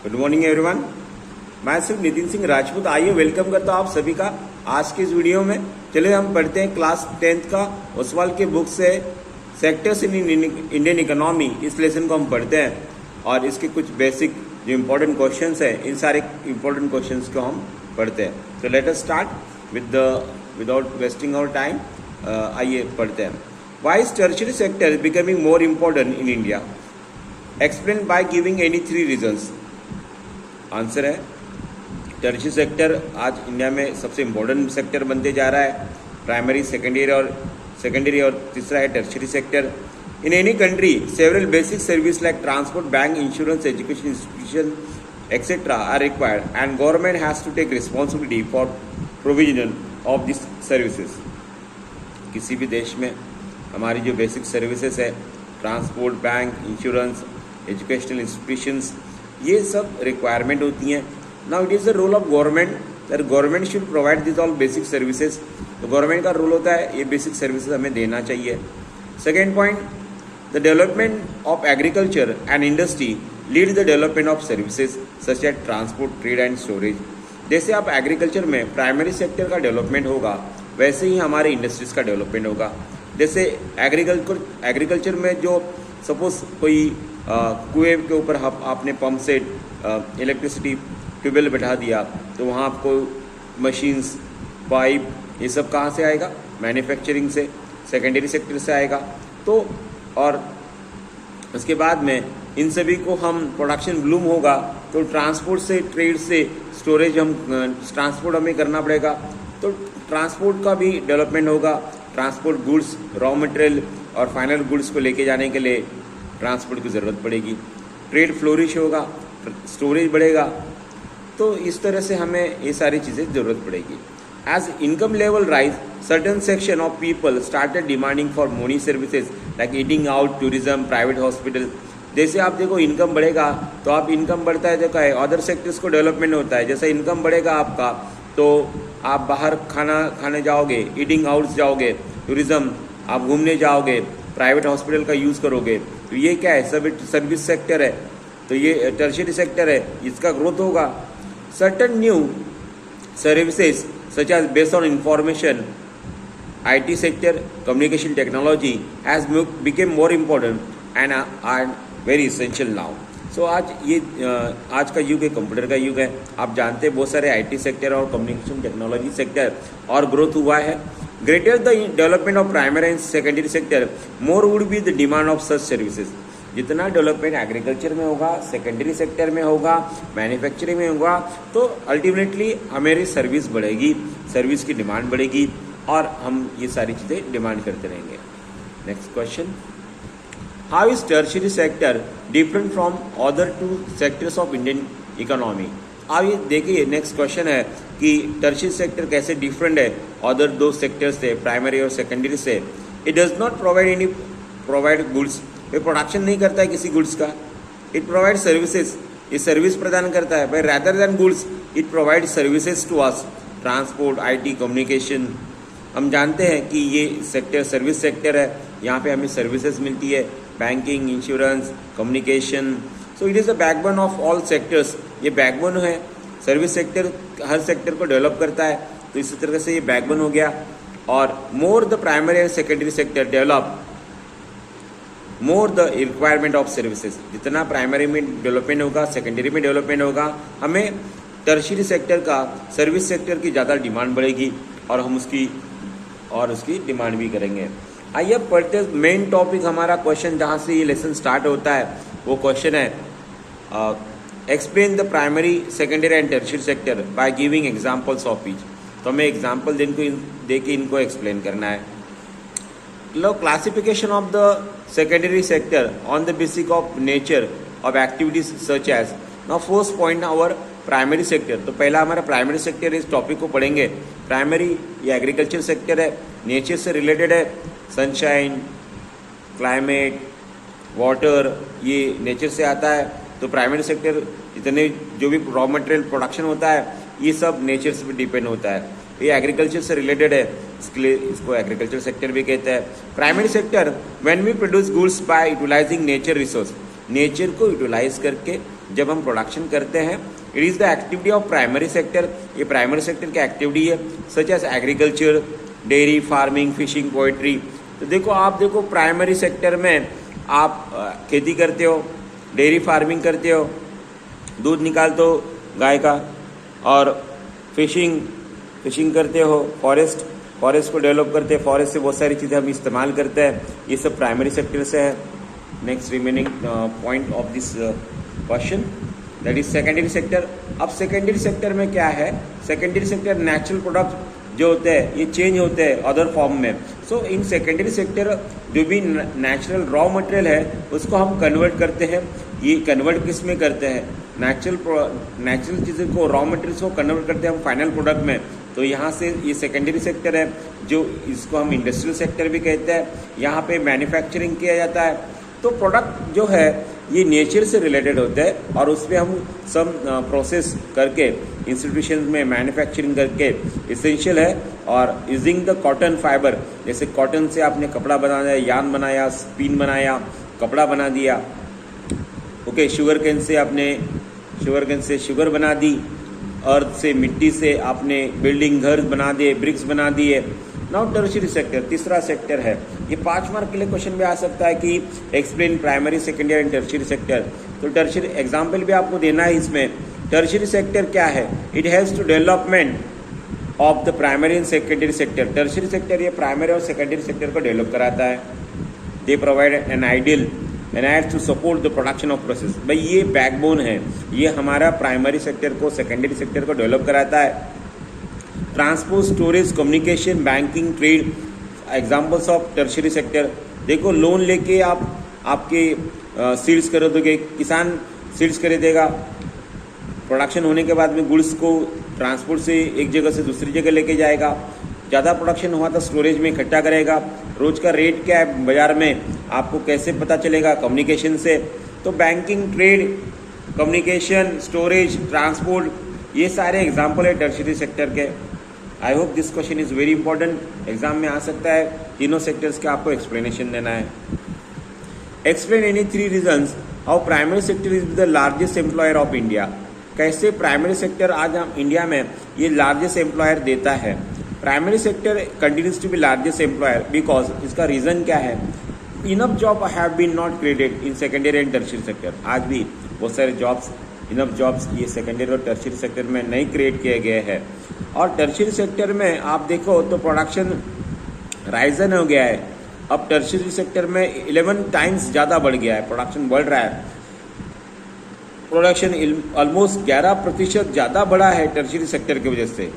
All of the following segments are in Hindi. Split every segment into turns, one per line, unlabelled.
Good morning everyone. मैं सिर्फ नितिन सिंह राजपूत आइए वेलकम करता हूँ आप सभी का आज के इस वीडियो में। चलिए हम पढ़ते हैं क्लास 10th का ओसवाल की बुक से सेक्टर्स इन इंडियन इकोनॉमी। इस लेसन को हम पढ़ते हैं और इसके कुछ बेसिक जो इम्पोर्टेंट क्वेश्चंस हैं इन सारे इम्पोर्टेंट क्वेश्चंस को हम पढ़ते हैं। तो let us start without wasting our time. आइए पढ़ते हैं। Why is tertiary sector becoming more important in India? Explain by giving any 3 reasons. Answer है टर्शियरी सेक्टर आज इंडिया में सबसे इम्पोर्टेंट सेक्टर बनते जा रहा है। प्राइमरी, सेकेंडरी और तीसरा है tertiary sector. In any country several basic service like transport, bank, insurance, education institution etcetera are required and government has to take responsibility for provision of this services. किसी भी देश में हमारी जो बेसिक सर्विसेज है, transport, bank, insurance, educational institutions, ये सब रिक्वायरमेंट होती हैं। Now it is the role of government that government should provide this all basic services. तो गवर्नमेंट का रोल होता है ये बेसिक सर्विसेज हमें देना चाहिए। Second point, the development of agriculture and industry lead the development of services such as transport, trade and storage. जैसे आप एग्रीकल्चर में प्राइमरी सेक्टर का डेवलपमेंट होगा वैसे ही हमारे इंडस्ट्रीज का डेवलपमेंट होगा। जैसे एग्रीकल्चर में जो सपोज कोई कुएं के ऊपर आपने पंप से इलेक्ट्रिसिटी ट्यूबवेल बैठा दिया तो वहाँ आपको मशीन्स, पाइप, ये सब कहाँ से आएगा? मैन्युफैक्चरिंग से, सेकेंडरी सेक्टर से आएगा। तो और उसके बाद में इन सभी को हम प्रोडक्शन ब्लूम होगा तो ट्रांसपोर्ट से, ट्रेड से, स्टोरेज ट्रांसपोर्ट हमें करना पड़ेगा तो ट्रांसपोर्ट का भी डेवलपमेंट होगा। ट्रांसपोर्ट गुड्स, रॉ मटेरियल और फाइनल गुड्स को लेके जाने के लिए ट्रांसपोर्ट की ज़रूरत पड़ेगी। ट्रेड फ्लोरिश होगा, स्टोरेज बढ़ेगा। तो इस तरह से हमें ये सारी चीज़ें ज़रूरत पड़ेगी। As income level rise, certain section of people started demanding for money services like eating out, tourism, private hospital. जैसे आप देखो इनकम बढ़ेगा तो आप इनकम बढ़ता है तो क्या है, अदर सेक्टर्स को डेवलपमेंट होता है। जैसे इनकम बढ़ेगा आपका तो आप बाहर खाना खाने जाओगे, ईटिंग आउट्स जाओगे, टूरिज्म, आप घूमने जाओगे, प्राइवेट हॉस्पिटल का यूज़ करोगे। तो ये क्या है? सर्विस सेक्टर है। तो ये टर्शियरी सेक्टर है, इसका ग्रोथ होगा। Certain new services such as based on information, IT sector, communication technology has become more important and are very essential now. So आज का युग है, कंप्यूटर का युग है। आप जानते हैं बहुत सारे IT सेक्टर और कम्युनिकेशन टेक्नोलॉजी सेक्टर और ग्रोथ हुआ है। Greater the development of primary and secondary sector, more would be the demand of such services. जितना डेवलपमेंट एग्रीकल्चर में होगा, सेकेंडरी सेक्टर में होगा, मैन्युफैक्चरिंग में होगा, तो अल्टीमेटली हमारी सर्विस बढ़ेगी, सर्विस की डिमांड बढ़ेगी और हम ये सारी चीज़ें डिमांड करते रहेंगे। Next question, how is tertiary sector different from other 2 sectors of Indian economy? अब ये देखिए नेक्स्ट क्वेश्चन है कि टर्शियरी सेक्टर कैसे डिफरेंट है अदर 2 सेक्टर्स से, प्राइमरी और सेकेंडरी से। It does not provide goods, ये प्रोडक्शन नहीं करता है किसी गुड्स का। इट प्रोवाइड सर्विसेज, ये सर्विस प्रदान करता है। But rather than goods it provide services to us, transport, IT, communication. हम जानते हैं कि ये सेक्टर सर्विस सेक्टर है, यहाँ पे हमें सर्विसेज मिलती है, banking, insurance, communication. So it is the backbone of all sectors. ये बैकबोन है, सर्विस सेक्टर हर सेक्टर को डेवलप करता है तो इसी तरह से ये बैकबोन हो गया। और more the primary and secondary sector develop, more the requirement of services. जितना प्राइमरी में डेवलपमेंट होगा, सेकेंडरी में डेवलपमेंट होगा, हमें टर्शियरी सेक्टर का, सर्विस सेक्टर की ज़्यादा डिमांड बढ़ेगी और हम उसकी डिमांड भी करेंगे। आइए पढ़ते मेन टॉपिक हमारा क्वेश्चन जहाँ से ये लेसन स्टार्ट होता है वो क्वेश्चन है explain the primary, secondary and tertiary sector by giving examples of each. तो हमें एग्जाम्पल दे के इनको एक्सप्लेन करना है। लो classification of the secondary sector on the basis of nature of activities such as। now first point our primary sector। तो पहला हमारा प्राइमरी सेक्टर, इस टॉपिक को पढ़ेंगे। प्राइमरी ये एग्रीकल्चर सेक्टर है, नेचर से रिलेटेड है, सनशाइन, क्लाइमेट, वाटर, ये नेचर से आता है। तो प्राइमरी सेक्टर इतने जो भी रॉ मटेरियल प्रोडक्शन होता है ये सब नेचर से भी डिपेंड होता है। ये एग्रीकल्चर से रिलेटेड है, इसको एग्रीकल्चर सेक्टर भी कहते हैं। Primary sector when we produce goods by utilizing nature resource, nature को यूटिलाइज करके जब हम प्रोडक्शन करते हैं, it is the activity of primary sector. ये प्राइमरी सेक्टर की एक्टिविटी है, such as agriculture, dairy farming, fishing, poultry. तो देखो आप देखो प्राइमरी सेक्टर में आप खेती करते हो, डेयरी फार्मिंग करते हो, दूध निकालते हो गाय का, और फिशिंग करते हो, फॉरेस्ट को डेवलप करते हैं, फॉरेस्ट से बहुत सारी चीज़ें हम इस्तेमाल करते हैं, ये सब प्राइमरी सेक्टर से है। Next remaining point of this question that is secondary sector. अब सेकेंडरी सेक्टर में क्या है, सेकेंडरी सेक्टर नेचुरल प्रोडक्ट जो होते हैं ये चेंज होते हैं अदर फॉर्म में। सो इन सेकेंडरी सेक्टर जो भी नेचुरल रॉ मटेरियल है उसको हम कन्वर्ट करते हैं। ये कन्वर्ट किस में करते हैं, नेचुरल चीज़ों को, रॉ मटेरियल्स को कन्वर्ट करते हैं हम फाइनल प्रोडक्ट में। तो यहाँ से ये सेकेंडरी सेक्टर है, जो इसको हम इंडस्ट्रियल सेक्टर भी कहते हैं। यहाँ पे मैन्युफैक्चरिंग किया जाता है। तो प्रोडक्ट जो है ये नेचर से रिलेटेड होते हैं और उस पर हम सब प्रोसेस करके इंस्टीट्यूशन में मैन्युफैक्चरिंग करके इसेंशियल है। और यूजिंग द कॉटन फाइबर, जैसे कॉटन से आपने कपड़ा बनाया, यान बनाया, स्पिन बनाया, कपड़ा बना दिया। ओके, शुगर केन से शुगर बना दी, अर्थ से, मिट्टी से आपने बिल्डिंग, घर बना दिए, ब्रिक्स बना दिए। नाउ टर्शियरी सेक्टर, तीसरा सेक्टर है। ये 5 मार्क के लिए क्वेश्चन भी आ सकता है कि explain primary, secondary and tertiary sector. तो टर्शियरी एग्जाम्पल भी आपको देना है इसमें। टर्शियरी सेक्टर क्या है, it helps to development of the primary and secondary sector. Tertiary sector ये प्राइमरी और सेकेंडरी सेक्टर को डेवलप कराता है। They provide an ideal and to support the production of process. भाई ये बैकबोन है, ये हमारा प्राइमरी सेक्टर को, सेकेंडरी सेक्टर को डेवलप कराता है। Transport, storage, communication, banking, trade, examples of tertiary sector. देखो लोन लेके आप आपके सीड्स खरीदोगे, किसान सीड्स खरीदेगा, प्रोडक्शन होने के बाद में गुड्स को ट्रांसपोर्ट से एक जगह से दूसरी जगह लेके जाएगा। ज़्यादा प्रोडक्शन हुआ तो स्टोरेज में इकट्ठा करेगा। रोज का रेट क्या है बाजार में आपको कैसे पता चलेगा, कम्युनिकेशन से। तो banking, trade, communication, storage, transport, ये सारे एग्जाम्पल है टर्शियरी सेक्टर के। आई hope this question is very important, exam में आ सकता है। तीनों सेक्टर्स का आपको एक्सप्लेनेशन देना है। Explain any 3 reasons how primary sector is the largest employer of India. कैसे प्राइमरी सेक्टर आज हम इंडिया में ये लार्जेस्ट एम्प्लॉयर देता है। Primary sector continues to be largest employer because, इसका रीजन क्या है, enough job have been not created in secondary and tertiary sector. आज भी बहुत सारे जॉब्स, इनफ जॉब्स ये सेकेंडरी और टर्शियरी सेक्टर में नहीं क्रिएट किए गए हैं। और टर्शियरी सेक्टर में आप देखो तो प्रोडक्शन राइजन हो गया है। अब टर्शियरी सेक्टर में 11 टाइम्स ज़्यादा बढ़ गया है, प्रोडक्शन बढ़ रहा है। प्रोडक्शन ऑलमोस्ट 11% ज़्यादा बढ़ा है टर्शियरी सेक्टर की वजह से,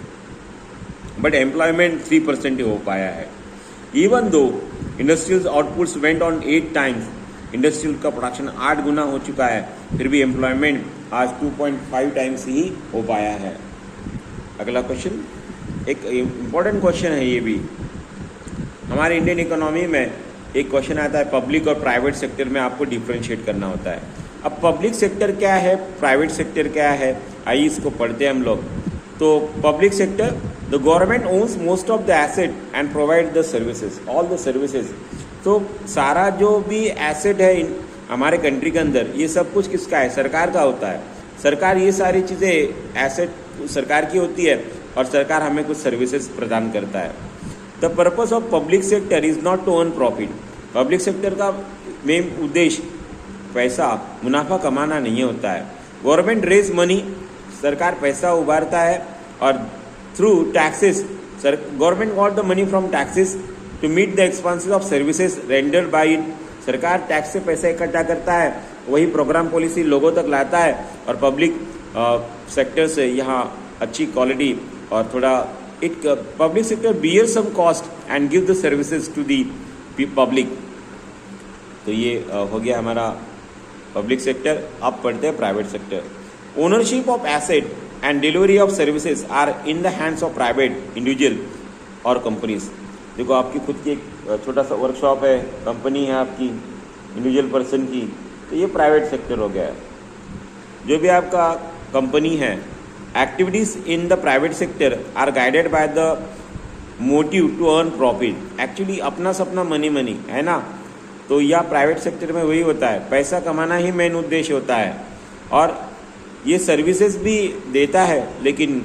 बट एम्प्लॉयमेंट 3% ही हो पाया है। Even though industrial outputs went on 8 times, industrial का प्रोडक्शन 8 गुना हो चुका है, फिर भी एम्प्लॉयमेंट आज 2.5 टाइम्स ही हो पाया है। अगला क्वेश्चन एक इम्पॉर्टेंट क्वेश्चन है, ये भी हमारे इंडियन इकोनॉमी में एक क्वेश्चन आता है, पब्लिक और प्राइवेट सेक्टर में आपको डिफ्रेंशिएट करना होता है। अब पब्लिक सेक्टर क्या है, प्राइवेट सेक्टर क्या है, आइए इसको पढ़ते हैं हम लोग। तो public sector, the government owns most of the asset and provide the services, all the services. तो सारा जो भी एसेट है हमारे कंट्री के अंदर, ये सब कुछ किसका है, सरकार का होता है। सरकार ये सारी चीज़ें, एसेट सरकार की होती है और सरकार हमें कुछ सर्विसेज प्रदान करता है। The purpose of public sector is not to earn profit. Public sector का मेन उद्देश्य पैसा, मुनाफा कमाना नहीं होता है। गवर्नमेंट रेज मनी, सरकार पैसा उभारता है, और through taxes, government got the money from taxes to meet the expenses of services rendered by it. सरकार टैक्स से पैसा इकट्ठा करता है, वही प्रोग्राम पॉलिसी लोगों तक लाता है, और पब्लिक सेक्टर से यहाँ अच्छी क्वालिटी और थोड़ा it public sector bear some cost and give the services to the public. तो ये हो गया हमारा पब्लिक सेक्टर। अब पढ़ते हैं private sector. Ownership of asset and delivery of services are in the hands of private individual और कंपनीज। देखो आपकी खुद की एक छोटा सा वर्कशॉप है, कंपनी है आपकी इंडिविजुअल पर्सन की, तो ये प्राइवेट सेक्टर हो गया है। जो भी आपका कंपनी है, activities in the private sector are guided by the motive to earn profit. Actually अपना सपना मनी मनी है ना, तो यह प्राइवेट सेक्टर में वही होता है, पैसा कमाना ही मेन उद्देश्य होता है। और ये सर्विसेज भी देता है, लेकिन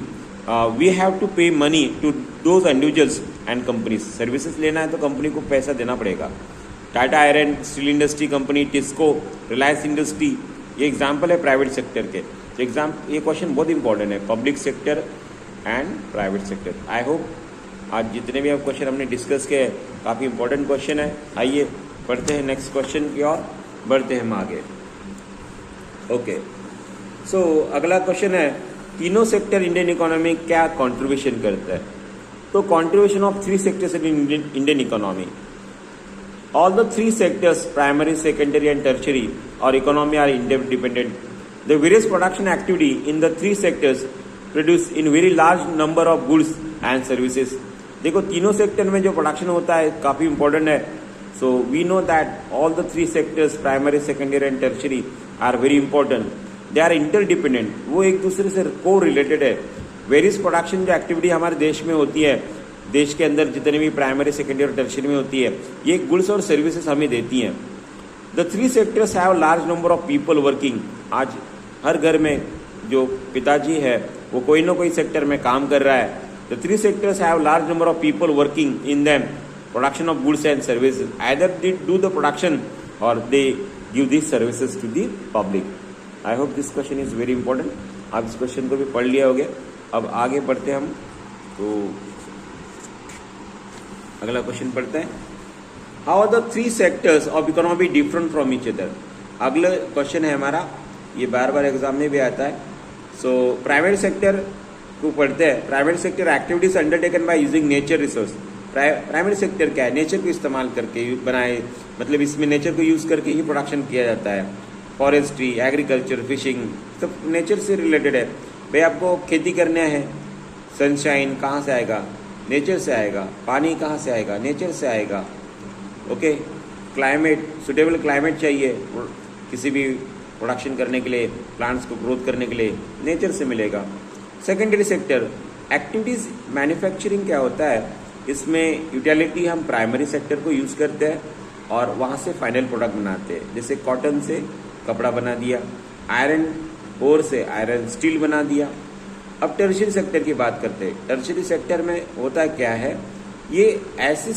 we have to pay money to those individuals and companies. Services लेना है तो कंपनी को पैसा देना पड़ेगा। Tata iron, steel industry company, Tisco, Reliance industry, ये एग्जाम्पल है प्राइवेट सेक्टर के। तो ये क्वेश्चन बहुत इंपॉर्टेंट है, public sector and private sector. I hope आज जितने भी क्वेश्चन हमने डिस्कस किए काफ़ी इंपॉर्टेंट क्वेश्चन है। आइए पढ़ते हैं नेक्स्ट क्वेश्चन की ओर, बढ़ते हैं हम आगे। ओके, सो अगला क्वेश्चन है, तीनों सेक्टर इंडियन इकोनॉमी क्या कंट्रीब्यूशन करता है? तो contribution of three sectors in Indian economy. All the three sectors, primary, secondary and tertiary or economy are interdependent. The various production activity in the three sectors produce in very large number of goods and services. देखो तीनों सेक्टर में जो प्रोडक्शन होता है काफ़ी इंपॉर्टेंट है। So we know that all the three sectors, primary, secondary and tertiary, are very important. They are interdependent, वो एक दूसरे से को रिलेटेड है। वेरियस प्रोडक्शन जो एक्टिविटी हमारे देश में होती है, देश के अंदर जितने भी प्राइमरी, सेकेंडरी और टर्शियरी में होती है, ये गुड्स और सर्विसेज हमें देती हैं। The three sectors have large number of people working. आज हर घर में जो पिताजी है वो कोई ना कोई सेक्टर में काम कर रहा है। The three sectors have large number of people working in them production of goods and services. Either they do the production और they give this services to the public. I hope this question is very important. आप इस क्वेश्चन को भी पढ़ लिया होगे। अब आगे बढ़ते हम, तो अगला क्वेश्चन पढ़ते हैं, how are the three sectors of economy different from each other. अगला क्वेश्चन है हमारा, ये बार बार एग्जाम में भी आता है। सो प्राइवेट सेक्टर को पढ़ते हैं। Private sector activities undertaken by using nature resource. Private sector क्या है? नेचर को इस्तेमाल करके बनाए, मतलब इसमें नेचर को यूज करके ही प्रोडक्शन किया जाता है। फॉरेस्ट्री, एग्रीकल्चर, फिशिंग, सब नेचर से रिलेटेड है। भाई आपको खेती करना है, सनशाइन कहाँ से आएगा? नेचर से आएगा। पानी कहाँ से आएगा? नेचर से आएगा। ओके, क्लाइमेट, सुटेबल क्लाइमेट चाहिए किसी भी प्रोडक्शन करने के लिए, प्लांट्स को ग्रोथ करने के लिए, नेचर से मिलेगा। सेकेंडरी सेक्टर एक्टिविटीज़, मैन्युफैक्चरिंग क्या होता है? इसमें यूटिलिटी हम प्राइमरी सेक्टर को यूज़ करते हैं और वहाँ से फाइनल प्रोडक्ट बनाते हैं। जैसे कॉटन से कपड़ा बना दिया, आयरन ओर से आयरन स्टील बना दिया। अब टर्शियरी सेक्टर की बात करते हैं। टर्शियरी सेक्टर में होता क्या है? ये ऐसी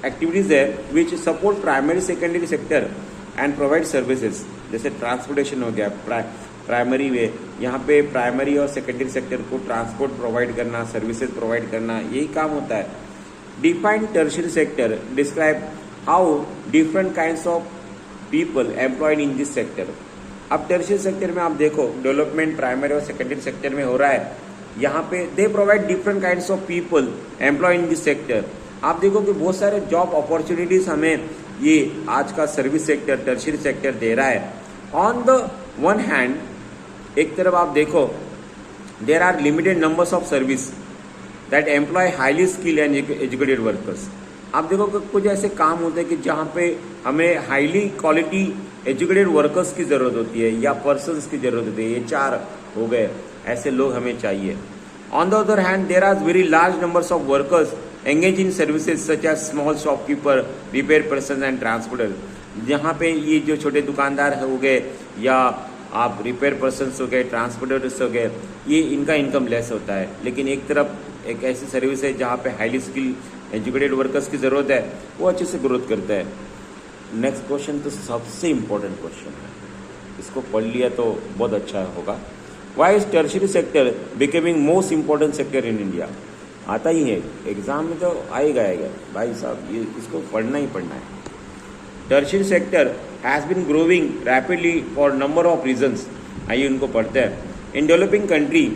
एक्टिविटीज़ है विच support primary, secondary sector and provide services. जैसे ट्रांसपोर्टेशन हो गया, प्राइमरी में यहाँ पे प्राइमरी और सेकेंडरी सेक्टर को ट्रांसपोर्ट प्रोवाइड करना, सर्विसेज प्रोवाइड करना, यही काम होता है। Define tertiary sector, describe how different kinds of people employed in this sector. अब टर्शियरी सेक्टर में आप देखो, डेवलपमेंट प्राइमरी और सेकेंडरी सेक्टर में हो रहा है। यहाँ पे they provide different kinds of people employed in this sector. आप देखो कि बहुत सारे जॉब अपॉर्चुनिटीज हमें ये आज का सर्विस सेक्टर, टर्शियरी सेक्टर दे रहा है। ऑन द वन हैंड, एक तरफ आप देखो, there are limited numbers of service that employ highly skilled and educated workers. आप देखो कि कुछ ऐसे काम होते हैं कि जहाँ पे हमें हाईली क्वालिटी एजुकेटेड वर्कर्स की ज़रूरत होती है या पर्सन्स की ज़रूरत होती है। ये चार हो गए, ऐसे लोग हमें चाहिए। On the other hand, there are very large numbers of workers engage in services such as small shopkeeper, repair person and transporter. जहाँ पे ये जो छोटे दुकानदार हो गए या आप रिपेयर पर्सन हो गए, ट्रांसपोर्टर्स हो गए, ये इनका इनकम लेस होता है। लेकिन एक तरफ एक ऐसी सर्विस है जहाँ पे हाईली स्किल एजुकेटेड वर्कर्स की ज़रूरत है, वो अच्छे से ग्रोथ करता है। नेक्स्ट क्वेश्चन तो सबसे इम्पोर्टेंट क्वेश्चन है, इसको पढ़ लिया तो बहुत अच्छा होगा। Why is tertiary sector becoming most important sector in India? आता ही है, एग्जाम में तो आएगा भाई साहब, ये इसको पढ़ना ही पढ़ना है। Tertiary sector has been growing rapidly for number of reasons. आइए उनको पढ़ते हैं। In developing country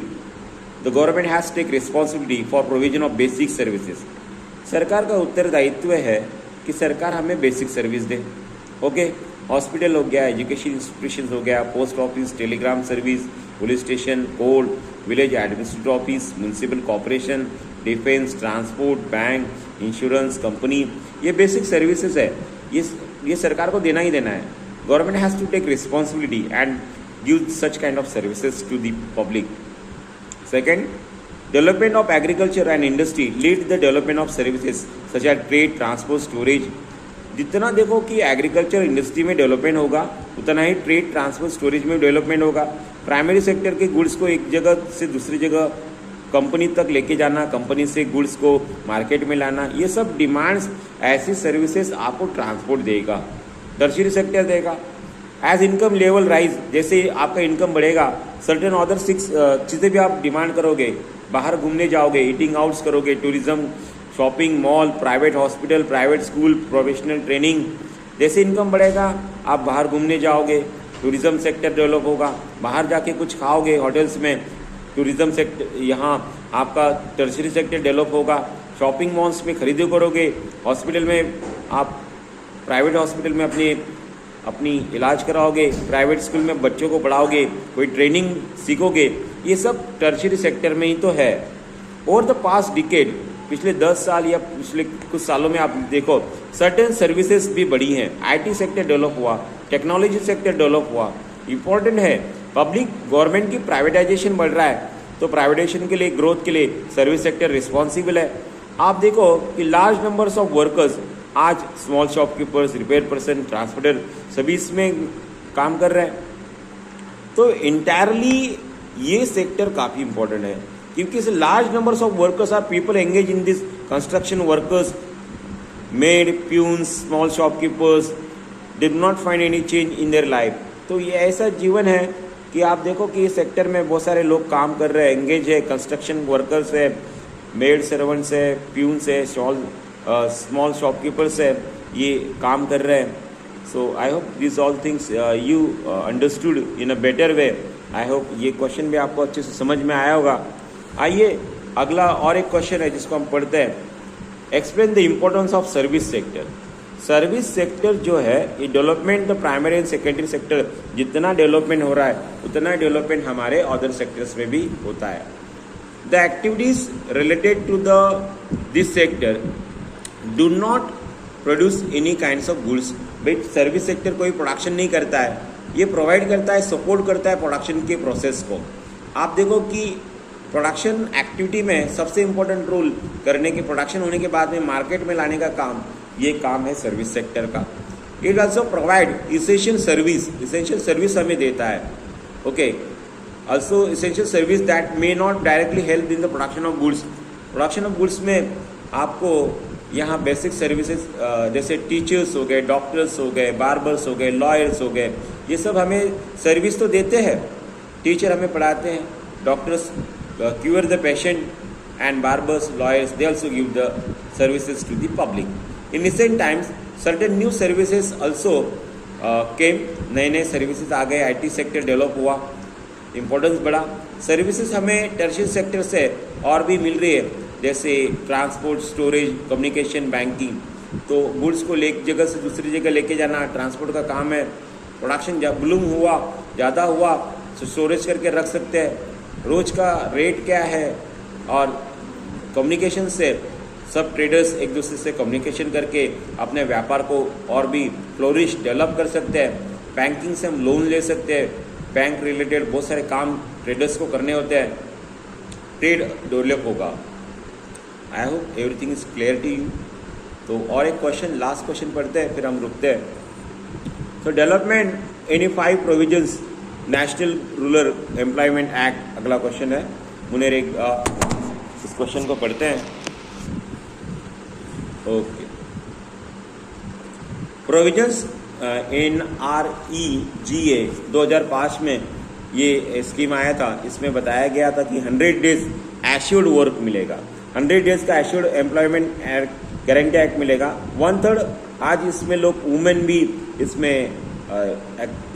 the government has take responsibility for provision of basic services. सरकार का उत्तरदायित्व है कि सरकार हमें बेसिक सर्विस दे। ओके, हॉस्पिटल हो गया, एजुकेशन इंस्टीट्यूशन हो गया, post office, telegram service, police station, court, village administrative office, municipal corporation, defence, transport, bank, insurance company, ये बेसिक सर्विसेज है। ये सरकार को देना ही देना है। Government has to take responsibility and give such kind of services to the public. Second, development of agriculture and industry lead the development of services such as trade, transport, storage. जितना देखो कि एग्रीकल्चर इंडस्ट्री में डेवलपमेंट होगा उतना ही ट्रेड ट्रांसपोर्ट स्टोरेज में डेवलपमेंट होगा। प्राइमरी सेक्टर के गुड्स को एक जगह से दूसरी जगह कंपनी तक लेके जाना, कंपनी से गुड्स को मार्केट में लाना, ये सब डिमांड्स ऐसी सर्विसेज आपको ट्रांसपोर्ट देगा, टर्शियरी सेक्टर देगा। एज इनकम लेवल राइज, जैसे आपका इनकम बढ़ेगा सर्टेन अदर 6 चीज़ें भी आप डिमांड करोगे, बाहर घूमने जाओगे, ईटिंग आउट्स करोगे, tourism, shopping mall, private hospital, private school, professional training, जैसे इनकम बढ़ेगा आप बाहर घूमने जाओगे, टूरिज्म सेक्टर डेवलप होगा, बाहर जाके कुछ खाओगे होटल्स में, टूरिज्म सेक्टर, यहाँ आपका टर्शियरी सेक्टर डेवलप होगा, शॉपिंग मॉल्स में खरीदी करोगे, हॉस्पिटल में आप प्राइवेट हॉस्पिटल में अपनी इलाज कराओगे, प्राइवेट स्कूल में बच्चों को पढ़ाओगे, कोई ट्रेनिंग सीखोगे, ये सब टर्शियरी सेक्टर में ही तो है। ओवर द पास्ट डिकेड, पिछले 10 साल या पिछले कुछ सालों में आप देखो सर्टेन सर्विसेज भी बढ़ी हैं, आईटी सेक्टर डेवलप हुआ, टेक्नोलॉजी सेक्टर डेवलप हुआ। इम्पोर्टेंट है, पब्लिक गवर्नमेंट की प्राइवेटाइजेशन बढ़ रहा है, तो प्राइवेटाइजेशन के लिए, ग्रोथ के लिए सर्विस सेक्टर रिस्पॉन्सिबल है। आप देखो कि लार्ज नंबर्स ऑफ वर्कर्स आज small shopkeepers, repair person, transporter सभी इसमें काम कर रहे हैं। तो इंटायरली ये सेक्टर काफ़ी इंपॉर्टेंट है, क्योंकि इस large numbers of workers are people engage in this construction workers, maid, peons, small shopkeepers did not find any change in their life. तो ये ऐसा जीवन है कि आप देखो कि इस सेक्टर में बहुत सारे लोग काम कर रहे हैं, एंगेज है, कंस्ट्रक्शन वर्कर्स है, मेड सर्वेंट्स है, प्यून्स है, स्मॉल शॉपकीपर्स है, ये काम कर रहे हैं। So I hope this all things you understood in a better way. I hope ये क्वेश्चन भी आपको अच्छे से समझ में आया होगा। आइए अगला और एक क्वेश्चन है जिसको हम पढ़ते हैं। Explain the importance of service sector. Service sector जो है ये development, the primary and secondary sector जितना डेवलपमेंट हो रहा है उतना डेवलपमेंट हमारे अदर सेक्टर्स में भी होता है। The activities related to this sector do not produce any kinds of goods. भाई सर्विस सेक्टर कोई प्रोडक्शन नहीं करता है, ये प्रोवाइड करता है, सपोर्ट करता है प्रोडक्शन के प्रोसेस को। आप देखो कि प्रोडक्शन एक्टिविटी में सबसे इम्पोर्टेंट रोल करने के, प्रोडक्शन होने के बाद में मार्केट में लाने का काम, ये काम है सर्विस सेक्टर का। It also provide essential service हमें देता है। Okay, also essential service that may not directly help in the production of goods. Production of goods में आपको यहाँ बेसिक सर्विसेज जैसे टीचर्स हो गए, डॉक्टर्स हो गए, बार्बर्स हो गए, लॉयर्स हो गए, ये सब हमें सर्विस तो देते हैं। टीचर हमें पढ़ाते हैं, doctors cure the patient, and barbers, lawyers they also give the services to the public. In recent times certain new services also came, नए नए सर्विसेज आ गए, आईटी सेक्टर डेवलप हुआ, इम्पोर्टेंस बढ़ा। सर्विसेज हमें टर्शियरी सेक्टर से और भी मिल रही है, जैसे ट्रांसपोर्ट, स्टोरेज, कम्युनिकेशन, बैंकिंग। तो गुड्स को एक जगह से दूसरी जगह लेके जाना ट्रांसपोर्ट का काम है। प्रोडक्शन जब ब्लूम हुआ, ज़्यादा हुआ तो स्टोरेज करके रख सकते हैं, रोज का रेट क्या है। और कम्युनिकेशन से सब ट्रेडर्स एक दूसरे से कम्युनिकेशन करके अपने व्यापार को और भी फ्लोरिश, डेवलप कर सकते हैं। बैंकिंग से हम लोन ले सकते हैं, बैंक रिलेटेड बहुत सारे काम ट्रेडर्स को करने होते हैं, ट्रेड डेवलप होगा। I hope everything is clear to you. तो और एक क्वेश्चन, लास्ट क्वेश्चन पढ़ते हैं फिर हम रुकते हैं। तो development any 5 provisions national rural employment act, अगला क्वेश्चन है। मुनेर एक इस क्वेश्चन को पढ़ते हैं। ओके, प्रोविजंस NREGA 2005 में ये स्कीम आया था। इसमें बताया गया था कि 100 डेज एश्योर्ड वर्क मिलेगा, 100 डेज का एश्योर्ड एम्प्लॉयमेंट गारंटी एक्ट मिलेगा। 1/3 आज इसमें लोग वुमेन भी इसमें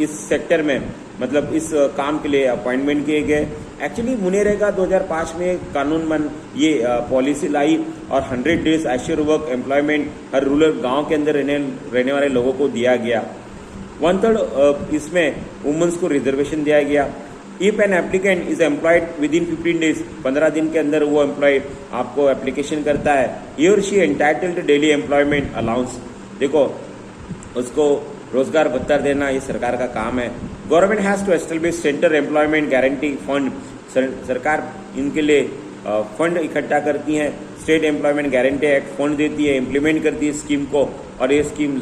इस सेक्टर में मतलब इस काम के लिए अपॉइंटमेंट किए गए। एक्चुअली मुनेरेगा 2005 में कानून ये पॉलिसी लाई और 100 डेज एश्योर्ड वर्क एम्प्लॉयमेंट हर रूरल गांव के अंदर रहने वाले लोगों को दिया गया। 1/3 इसमें वुमेन्स को रिजर्वेशन दिया गया। If an applicant is employed within 15 days, 15 दिन के अंदर वो एम्प्लॉय आपको एप्लीकेशन करता है, ही और she entitled daily employment allowance. देखो उसको रोजगार भत्ता देना ये सरकार का काम है। Government has to establish centre employment guarantee fund, सरकार इनके लिए फंड इकट्ठा करती हैं। State employment guarantee act fund देती है, इम्प्लीमेंट करती है स्कीम को, और ये स्कीम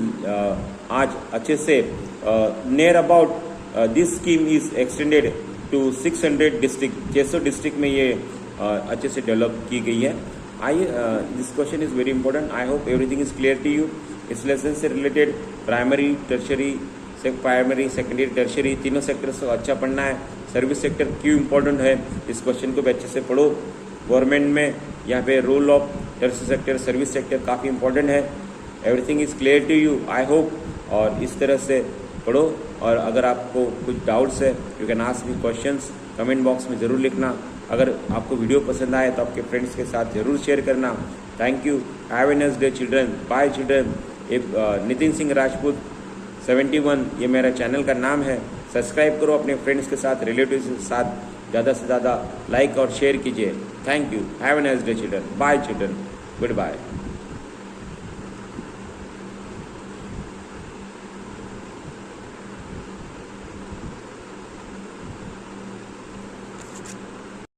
आज अच्छे से near about this scheme is extended to 600 district, 600 district में ये अच्छे से डेवलप की गई है। आइए, this question is very important, I hope everything is clear to you. इस लेसन से related primary, tertiary, primary, secondary, tertiary तीनों सेक्टर्स को अच्छा पढ़ना है। सर्विस सेक्टर क्यों इंपॉर्टेंट है, इस क्वेश्चन को भी अच्छे से पढ़ो। गवर्नमेंट में यहाँ पे role of tertiary sector, service sector काफ़ी इंपॉर्टेंट है। Everything is clear to you, I hope. और इस तरह से पढ़ो, और अगर आपको कुछ डाउट्स है you can ask me questions, comment box में ज़रूर लिखना। अगर आपको वीडियो पसंद आए तो आपके फ्रेंड्स के साथ ज़रूर शेयर करना। Thank you, have a nice day children, bye children. Nitin Singh Rajput 71 ये मेरा चैनल का नाम है। सब्सक्राइब करो, अपने फ्रेंड्स के साथ, रिलेटिव्स के साथ ज़्यादा से ज़्यादा लाइक और शेयर कीजिए। Thank you, have a nice day children, bye children, good bye.